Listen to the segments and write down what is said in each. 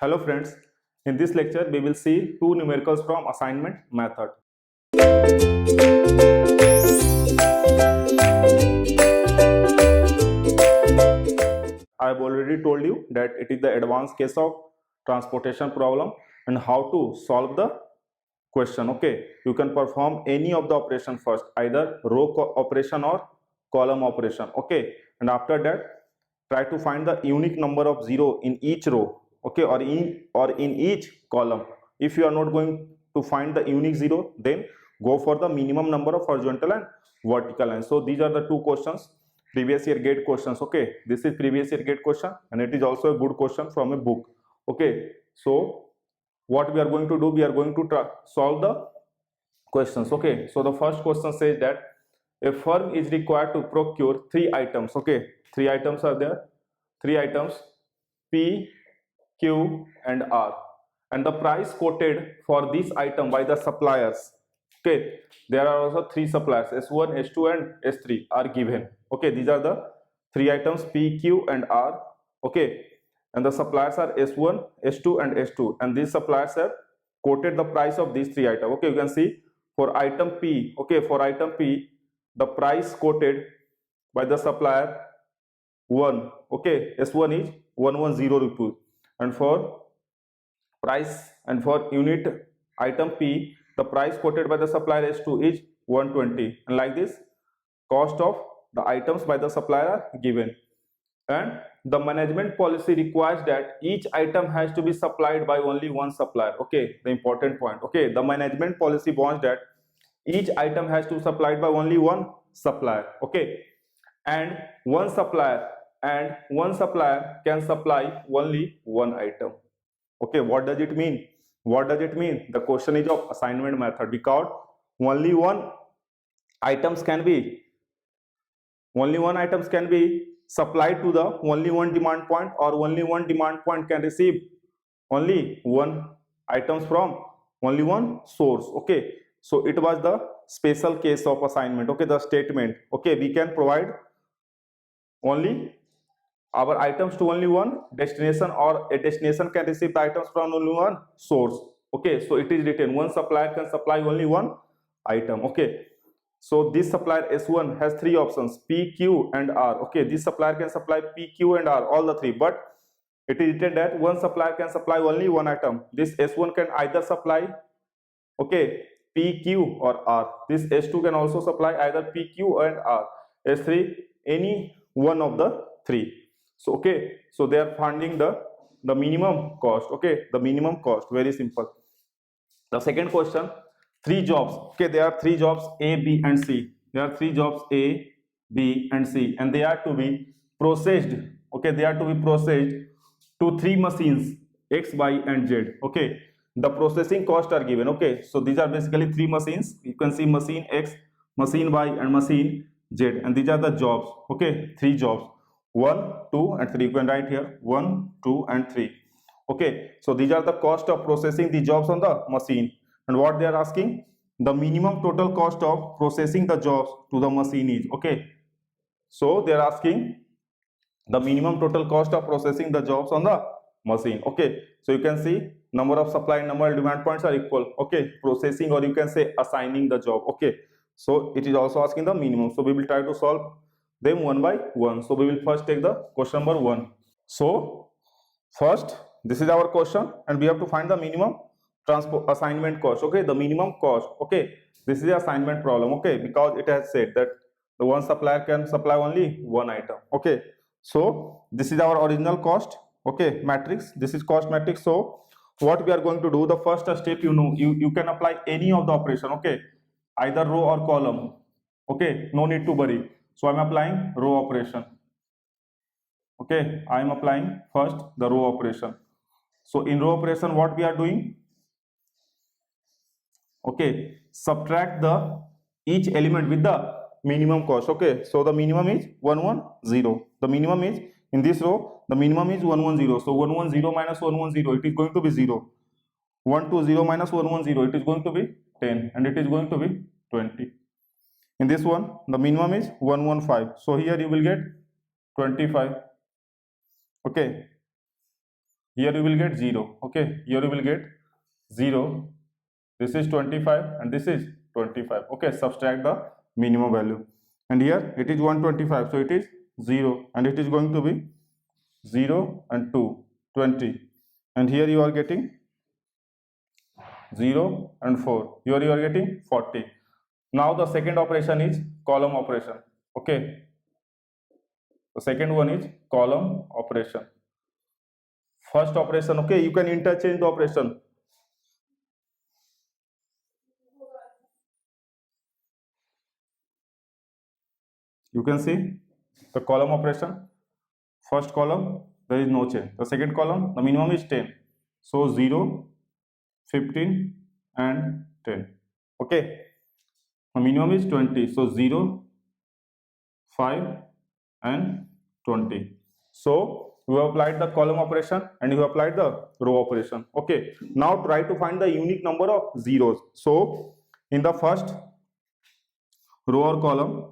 Hello friends, in this lecture we will see two numericals from assignment method. I have already told you that it is the advanced case of transportation problem and how to solve the question. Okay, you can perform any of the operation first, either row operation or column operation. Okay, and after that try to find the unique number of zero in each row, okay, or in each column. If you are not going to find the unique zero, then go for the minimum number of horizontal and vertical lines. So these are the two questions, previous year gate questions. Okay, this is previous year gate question and it is also a good question from a book. Okay, so what we are going to do, we are going to solve the questions. Okay, so the first question says that a firm is required to procure three items. Okay, three items are there, three items P, Q and R, and the price quoted for this item by the suppliers. Okay, there are also three suppliers, S1, S2 and S3 are given. Okay, these are the three items P, Q and R. Okay, and the suppliers are S1, S2 and S2, and these suppliers have quoted the price of these three items. Okay, you can see for item P. Okay, for item P, the price quoted by the supplier 1. Okay, S1 is 110 rupees, and for price and for unit item P, the price quoted by the supplier S2 is 120, and like this cost of the items by the supplier are given. And the management policy requires that each item has to be supplied by only one supplier. Okay, the important point. Okay, the management policy wants that each item has to be supplied by only one supplier. Okay, and one supplier can supply only one item. Okay, what does it mean? What does it mean? The question is of assignment method, because only one items can be supplied to the only one demand point, or only one demand point can receive only one items from only one source. Okay, so it was the special case of assignment. Okay, the statement. Okay, we can provide only our items to only one destination, or a destination can receive the items from only one source. Okay, so it is written one supplier can supply only one item. Okay, so this supplier S1 has three options P, Q and R. Okay, this supplier can supply P, Q and R, all the three, but it is written that one supplier can supply only one item. This S1 can either supply, okay, P, Q or R. This S2 can also supply either P, Q and R. S3 any one of the three. So okay, so they are finding the minimum cost. Okay, the minimum cost, very simple. The second question, three jobs. Okay, there are three jobs A, B and C. There are three jobs A, B and C, and they are to be processed. Okay, they are to be processed to three machines X, Y and Z. Okay, the processing cost are given. Okay, so these are basically three machines. You can see machine X, machine Y and machine Z, and these are the jobs. Okay, three jobs, 1, 2 and 3. You can write here 1, 2 and 3. Okay, so these are the cost of processing the jobs on the machine, and what they are asking, the minimum total cost of processing the jobs to the machine is. Okay, so they are asking the minimum total cost of processing the jobs on the machine. Okay, so you can see number of supply and number of demand points are equal. Okay, processing, or you can say assigning the job. Okay, so it is also asking the minimum, so we will try to solve them one by one. So we will first take the question number 1. So first, this is our question and we have to find the minimum transport assignment cost. Okay, the minimum cost. Okay, this is the assignment problem. Okay, because it has said that the one supplier can supply only one item. Okay, so this is our original cost. Okay, matrix, this is cost matrix. So what we are going to do, the first step, you can apply any of the operation. Okay, either row or column. Okay, no need to worry. So I'm applying row operation. Okay, I am applying first the row operation. So in row operation, what we are doing? Okay, subtract the each element with the minimum cost. Okay, so the minimum is 110. The minimum is in this row, the minimum is 110. So 110 minus 110, it is going to be 0. 120 minus 110, it is going to be 10, and it is going to be 20. In this one, the minimum is 115. So here you will get 25. Okay, here you will get 0. Okay, here you will get 0. This is 25 and this is 25. Okay, subtract the minimum value, and here it is 125, so it is 0, and it is going to be 0 and 2, 20, and here you are getting 0 and 4, here you are getting 40. Now the second operation is column operation. Okay, the second one is column operation. First operation, okay, you can interchange the operation. You can see the column operation. First column there is no change. The second column, the minimum is 10, so 0, 15 and 10. Okay, the minimum is 20, so 0, 5 and 20. So you have applied the column operation and you have applied the row operation. Okay, now try to find the unique number of zeros. So in the first row or column,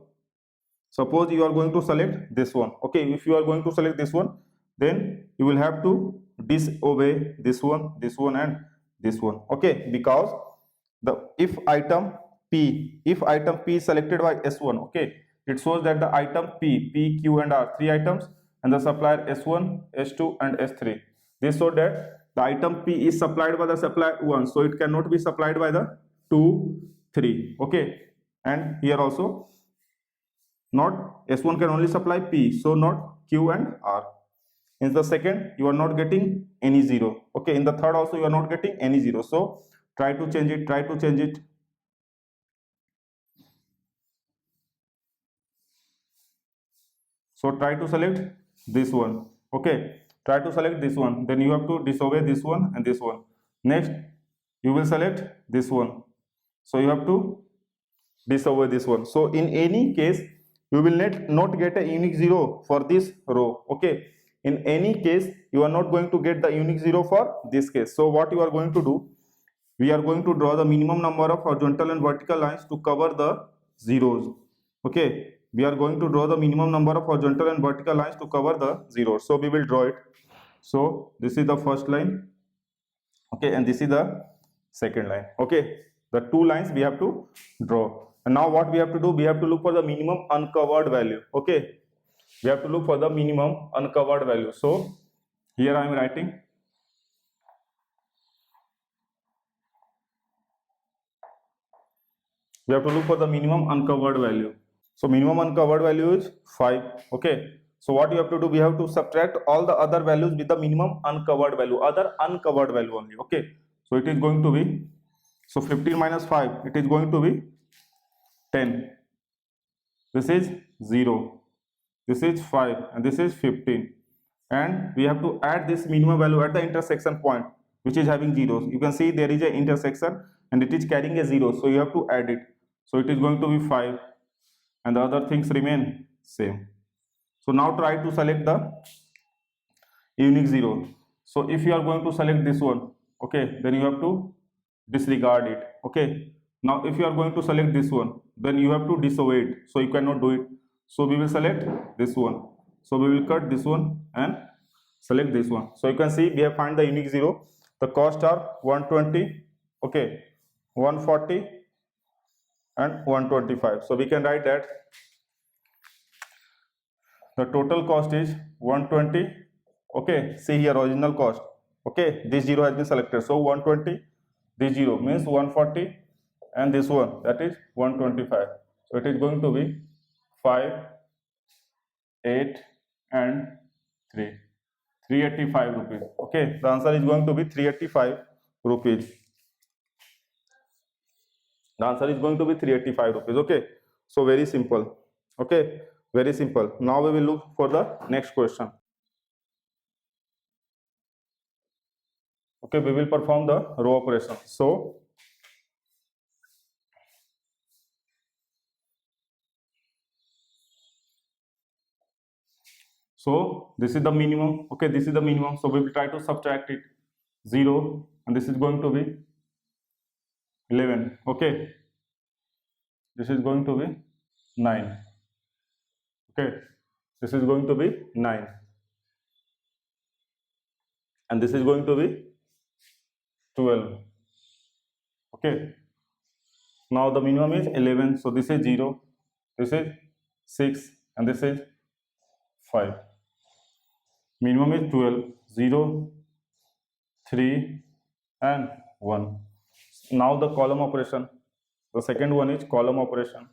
suppose you are going to select this one. Okay, if you are going to select this one, then you will have to disobey this one and this one. Okay, because the if item P is selected by S1, okay, it shows that the item P, Q and R, 3 items, and the supplier S1, S2 and S3. This shows that the item P is supplied by the supplier 1, so it cannot be supplied by the 2, 3. Okay, and here also not S1 can only supply P, so not Q and R. In the second, you are not getting any 0. Okay, in the third also you are not getting any 0. So try to change it. So try to select this one. Okay, try to select this one. Then you have to disobey this one and this one. Next, you will select this one. So you have to disobey this one. So in any case, you will not get a unique 0 for this row. Okay, in any case, you are not going to get the unique 0 for this case. So what you are going to do, we are going to draw the minimum number of horizontal and vertical lines to cover the zeros. Okay, we are going to draw the minimum number of horizontal and vertical lines to cover the zeros. So we will draw it. So this is the first line. Okay, and this is the second line. Okay, the two lines we have to draw. And now what we have to do, we have to look for the minimum uncovered value. Okay, we have to look for the minimum uncovered value. So here I am writing we have to look for the minimum uncovered value. So minimum uncovered value is 5. Okay, so what you have to do, we have to subtract all the other values with the minimum uncovered value, other uncovered value only. Okay, so it is going to be, so 15 minus 5, it is going to be 10. This is 0, this is 5 and this is 15, and we have to add this minimum value at the intersection point which is having zeros. You can see there is an intersection and it is carrying a 0, so you have to add it. So it is going to be 5 and the other things remain same. So now try to select the unique 0. So if you are going to select this one, okay, then you have to disregard it. Okay, now if you are going to select this one, then you have to disobey it, so you cannot do it. So we will select this one, so we will cut this one and select this one. So you can see we have found the unique 0. The cost are 120, okay, 140 and 125. So we can write that the total cost is 120. Okay, see here original cost. Okay, this 0 has been selected, so 120, this 0 means 140, and this one, that is 125. So it is going to be 5, 8 and 3, 385 rupees. Okay, the answer is going to be 385 rupees. The answer is going to be 385 rupees. Okay, so very simple. Okay, very simple. Now we will look for the next question. Okay, we will perform the row operation. So this is the minimum. Okay, this is the minimum, so we will try to subtract it. 0 and this is going to be 11. Okay, this is going to be 9. Okay, this is going to be 9, and this is going to be 12. Okay, now the minimum is 11, so this is 0, this is 6, and this is 5. Minimum is 12, 0, 3, and 1. Now the column operation. The second one is column operation.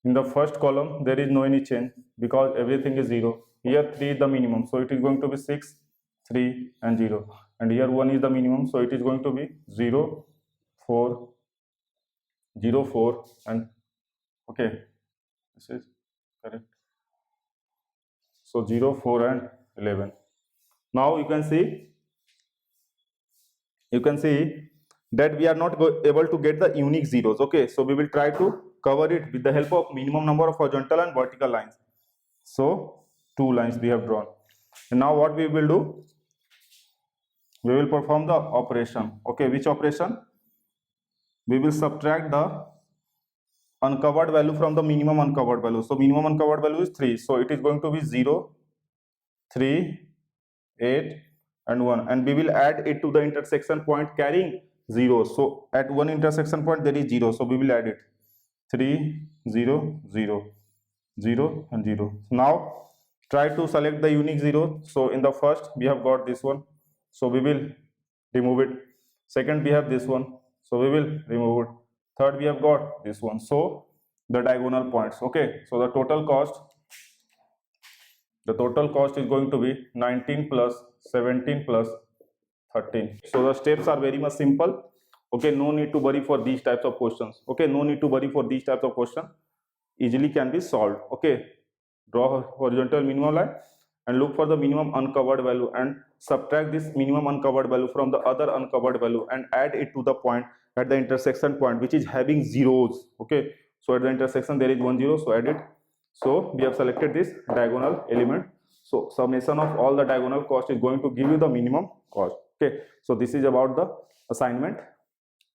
In the first column, there is no any change because everything is 0. Here 3 is the minimum, so it is going to be 6, 3, and 0. And here 1 is the minimum, so it is going to be 0, 4, 0, 4, and okay, this is correct. So 0, 4, and 11. Now you can see that we are not able to get the unique zeros. Okay, so we will try to cover it with the help of minimum number of horizontal and vertical lines. So 2 lines we have drawn, and now what we will do, we will perform the operation. Okay, which operation? We will subtract the uncovered value from the minimum uncovered value. So minimum uncovered value is 3, so it is going to be 0, 3, 8, and 1, and we will add it to the intersection point carrying 0. So at one intersection point there is 0, so we will add it. 3, 0, 0, 0, and 0. Now try to select the unique 0. So in the first we have got this one, so we will remove it. Second we have this one, so we will remove it. Third we have got this one, so the diagonal points. Okay, so the total cost is going to be 19 plus 17 plus 13. So the steps are very much simple. Okay, no need to worry for these types of questions. Okay, no need to worry for these types of questions. Easily can be solved. Okay, draw a horizontal minimum line and look for the minimum uncovered value and subtract this minimum uncovered value from the other uncovered value and add it to the point at the intersection point which is having zeros. Okay, so at the intersection there is 1 0, so add it. So we have selected this diagonal element. So summation of all the diagonal cost is going to give you the minimum cost. Okay, so this is about the assignment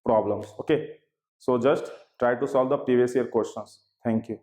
problems. Okay, so just try to solve the previous year questions. Thank you.